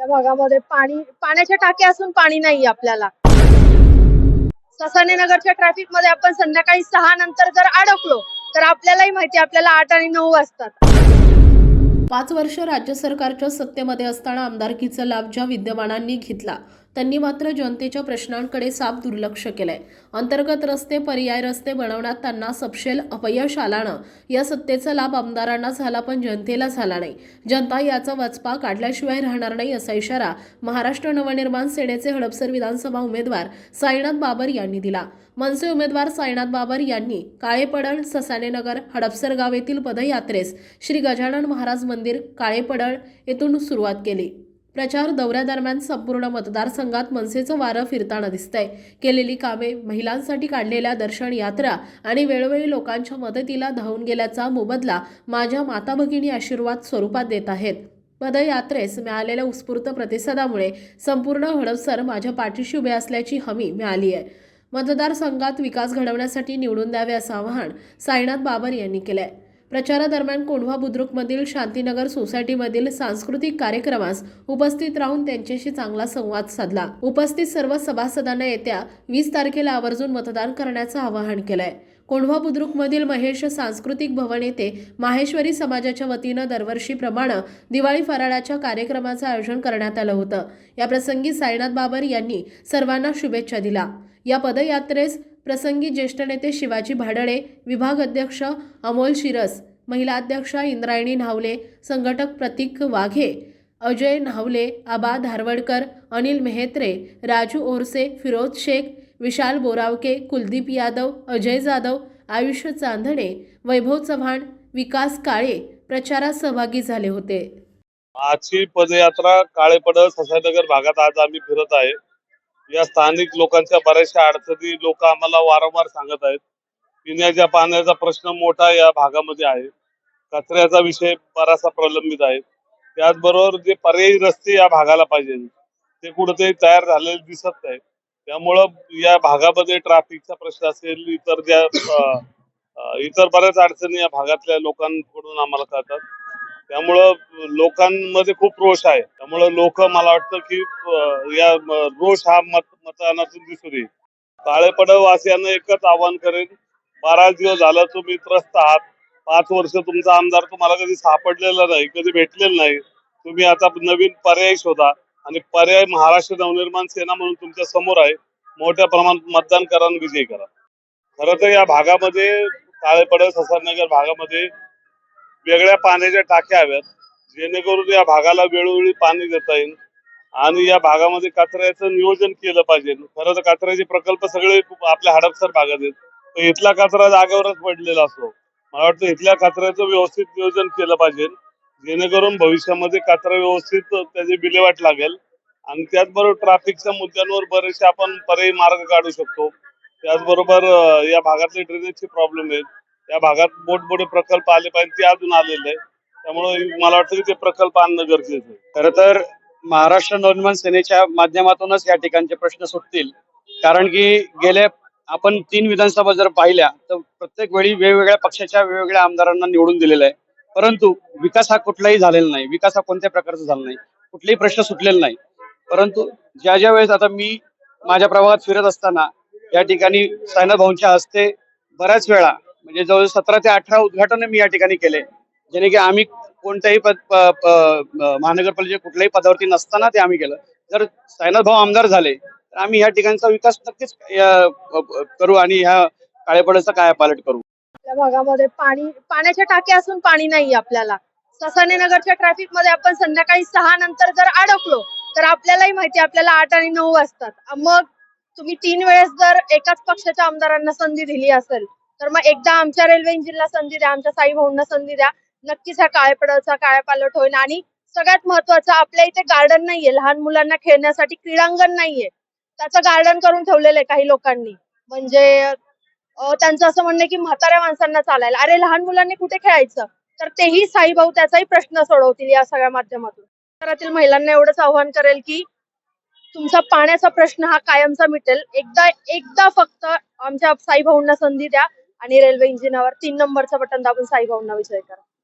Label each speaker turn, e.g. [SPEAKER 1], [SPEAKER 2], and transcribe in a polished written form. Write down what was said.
[SPEAKER 1] त्या भागामध्ये पाण्याच्या टाक्या असून पाणी नाहीये आपल्याला. ससाणे नगरच्या ट्रॅफिक मध्ये आपण संध्याकाळी 6 नंतर जर अडकलो तर आपल्यालाही माहिती आपल्याला 8 आणि 9 वाजतात.
[SPEAKER 2] 5 वर्ष राज्य सरकारच्या सत्तेमध्ये असताना आमदारकीचा लाभ ज्या विद्यमानांनी घेतला त्यांनी मात्र जनतेच्या प्रश्नांकडे साफ दुर्लक्ष केलंय. अंतर्गत रस्ते, पर्याय रस्ते बनवण्यात त्यांना सपशेल अपयश आल्यानं या सत्तेचा लाभ आमदारांना झाला पण जनतेला झाला नाही. जनता याचा वचपा काढल्याशिवाय राहणार नाही असा इशारा महाराष्ट्र नवनिर्माण सेनेचे हडपसर विधानसभा उमेदवार साईनाथ बाबर यांनी दिला. मनसे उमेदवार साईनाथ बाबर यांनी काळेपडळ, ससाणेनगर, हडपसर गाव येथील पदयात्रेस श्री गजानन महाराज मंदिर काळेपडळ येथून सुरुवात केली. प्रचार दौऱ्यादरम्यान संपूर्ण मतदारसंघात मनसेचं वारं फिरताना दिसतंय. केलेली कामे, महिलांसाठी काढलेल्या दर्शन यात्रा आणि वेळोवेळी लोकांच्या मदतीला धावून गेल्याचा मोबदला माझ्या माता भगिनी आशीर्वाद स्वरूपात देत आहेत. पदयात्रेस मिळालेल्या उत्स्फूर्त प्रतिसादामुळे संपूर्ण हडपसर माझ्या पाठीशी उभे असल्याची हमी मिळाली आहे. मतदारसंघात विकास घडवण्यासाठी निवडून द्यावे असं आवाहन साईनाथ बाबर यांनी केलंय. प्रचारादरम्यान कोंढवा बुद्रुकमधील शांतीनगर सोसायटीमधील सांस्कृतिक कार्यक्रमास उपस्थित राहून त्यांच्याशी चांगला संवाद साधला. उपस्थित सर्व सभासदांना येत्या 20 तारखेला आवर्जून मतदान करण्याचं आवाहन केलंय. कोंढवा बुद्रुकमधील महेश सांस्कृतिक भवन येथे माहेश्वरी समाजाच्या वतीनं दरवर्षीप्रमाणे दिवाळी फराळाच्या कार्यक्रमाचं आयोजन करण्यात आलं होतं. या प्रसंगी साईनाथ बाबर यांनी सर्वांना शुभेच्छा दिल्या. या पदयात्रेस प्रसंगी ज्येष्ठ नेते शिवाजी भाडळे, विभाग अध्यक्ष अमोल शिरस, महिला अध्यक्षा इंद्रायणी न्हावले, संघटक प्रतीक वाघे, अजय न्हावले, आबा धारवडकर, अनिल मेहत्रे, राजू ओरसे, फिरोज शेख, विशाल बोरावके, कुलदीप यादव, अजय जाधव, आयुष चांदणे, वैभव चव्हाण, विकास काळे प्रचारात सहभागी झाले होते.
[SPEAKER 3] आजची पदयात्रा काळेपडळ ससाणेनगर भागात आज आम्ही फिरत आहे. या स्थानिक लोकांच्या बऱ्याचशा अडचणी लोक आम्हाला वारंवार सांगत आहेत. पिण्याच्या पाण्याचा प्रश्न मोठा या भागामध्ये आहे. कचऱ्याचा विषय बराचसा प्रलंबित आहे. त्याचबरोबर जे पर्यायी रस्ते या भागाला पाहिजे ते कुठेतरी तयार झालेले दिसत नाही. त्यामुळं या भागामध्ये ट्रॅफिकचा प्रश्न असेल, इतर बऱ्याच अडचणी या भागातल्या लोकांकडून आम्हाला कळतात. त्यामुळं लोकांमध्ये खूप रोष आहे. त्यामुळं लोक मला वाटतं की या रोष हा मतदानातून दिसून येईल. काळेपडळ वासियांना एकच आवाहन करेन, बराच दिवस झालं तुम्ही त्रस्त आहात. 5 वर्ष तुमचा आमदार तुम्हाला कधी सापडलेला नाही, कधी भेटलेला नाही. तुम्ही आता नवीन पर्याय शोधा आणि पर्याय महाराष्ट्र नवनिर्माण सेना म्हणून तुमच्या समोर आहे. मोठ्या प्रमाणात मतदान करा आणि विजयी करा. खरं तर या भागामध्ये काळेपडळ ससाणेनगर भागामध्ये वेगळ्या पाण्याच्या टाक्या हव्यात, जेणेकरून या भागाला वेळोवेळी पाणी देता येईल आणि या भागामध्ये कचऱ्याचं नियोजन केलं पाहिजे. खरं तर कचऱ्याचे प्रकल्प सगळे आपल्या हडपसर भागात आहेत, तर इथला कचरा जागेवरच पडलेला असतो. मला वाटतं इथल्या कचऱ्याचं व्यवस्थित नियोजन केलं पाहिजे, जेणेकरून भविष्यामध्ये कचरा व्यवस्थित त्याची विल्हेवाट लागेल. आणि त्याचबरोबर ट्रॅफिकच्या मुद्द्यांवर बरेचसे आपण पर्यायी मार्ग काढू शकतो. त्याचबरोबर या भागातले ड्रेनेजचे प्रॉब्लेम आहेत. या भागात मोठमोठे प्रकल्प आले पाहिजे, ते अजून आलेले आहे. त्यामुळे मला वाटतं की ते प्रकल्प आणणं गरजेचं आहे.
[SPEAKER 4] खरं तर महाराष्ट्र नवनिर्माण सेनेच्या माध्यमातूनच या ठिकाणचे प्रश्न सुटतील. कारण की गेले आपण 3 विधानसभा जर पाहिल्या तर प्रत्येक वेळी वेगवेगळ्या पक्षाच्या वेगवेगळ्या आमदारांना निवडून दिलेलं आहे, परंतु विकास हा कुठलाही झालेला नाही. विकास हा कोणत्या प्रकारचा झाला नाही, कुठलेही प्रश्न सुटलेले नाही. परंतु ज्या वेळेस आता मी माझ्या प्रभागात फिरत असताना या ठिकाणी साईनाथ भाऊंच्या हस्ते बऱ्याच वेळा म्हणजे जवळ 17 ते 18 उद्घाटन मी या ठिकाणी केले, जेणे की आम्ही कोणत्याही महानगरपालिकेच्या कुठल्याही पदावरती नसताना ते आम्ही केलं. जर साईनाथ भाऊ आमदार झाले तर आम्ही ह्या ठिकाणचा विकास नक्कीच करू आणि ह्या काळेपडळचा कायापालट करू.
[SPEAKER 1] त्या भागामध्ये पाण्याच्या टाक्या असून पाणी नाहीये आपल्याला. ससाणे नगरच्या ट्रॅफिक मध्ये आपण संध्याकाळी 6 नंतर जर अडकलो तर आपल्यालाही माहिती आपल्याला 8 आणि 9 वाजतात. मग तुम्ही 3 वेळेस जर एकाच पक्षाच्या आमदारांना संधी दिली असेल तर मग एकदा आमच्या रेल्वे इंजिनला संधी द्या, आमच्या साई भाऊंना संधी द्या. नक्कीच ह्या काळेपडळचा कायापालट होईल. आणि सगळ्यात महत्वाचं, आपल्या इथे गार्डन नाहीये, लहान मुलांना खेळण्यासाठी क्रीडांगण नाहीये, त्याचं गार्डन करून ठेवलेलं आहे काही लोकांनी. म्हणजे त्यांचं असं म्हणणं की म्हाताऱ्या माणसांना चालायला, अरे लहान मुलांनी कुठे खेळायचं, तर तेही साई भाऊ त्याचाही प्रश्न सोडवतील या सगळ्या माध्यमातून. शहरातील महिलांना एवढंच आव्हान करेल की तुमचा पाण्याचा प्रश्न हा कायमचा मिटेल. एकदा फक्त आमच्या साई भाऊंना संधी द्या आणि रेल्वे इंजिनावर 3 नंबरचं बटन दाबून साई भाऊंना विजय करा.